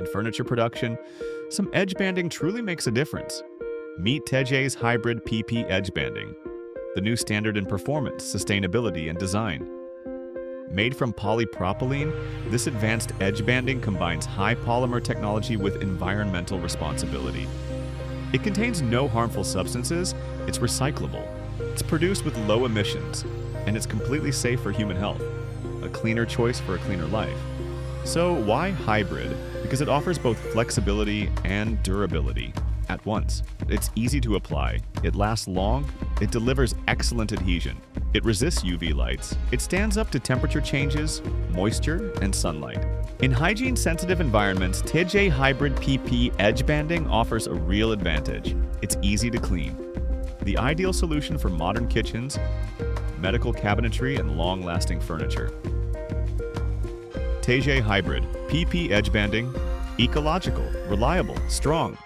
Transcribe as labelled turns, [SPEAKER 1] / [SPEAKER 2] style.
[SPEAKER 1] In furniture production, some edge banding truly makes a difference. Meet Tece's hybrid PP edge banding, the new standard in performance, sustainability, and design. Made from polypropylene, this advanced edge banding combines high polymer technology with environmental responsibility. It contains no harmful substances, it's recyclable, it's produced with low emissions, and it's completely safe for human health. A cleaner choice for a cleaner life. So why hybrid? Because it offers both flexibility and durability at once. It's easy to apply, it lasts long, it delivers excellent adhesion, it resists UV lights, it stands up to temperature changes, moisture, and sunlight. In hygiene-sensitive environments, Tece Hybrid PP edge banding offers a real advantage. It's easy to clean. The ideal solution for modern kitchens, medical cabinetry, and long-lasting furniture. Tece Hybrid PP edge banding, ecological, reliable, strong,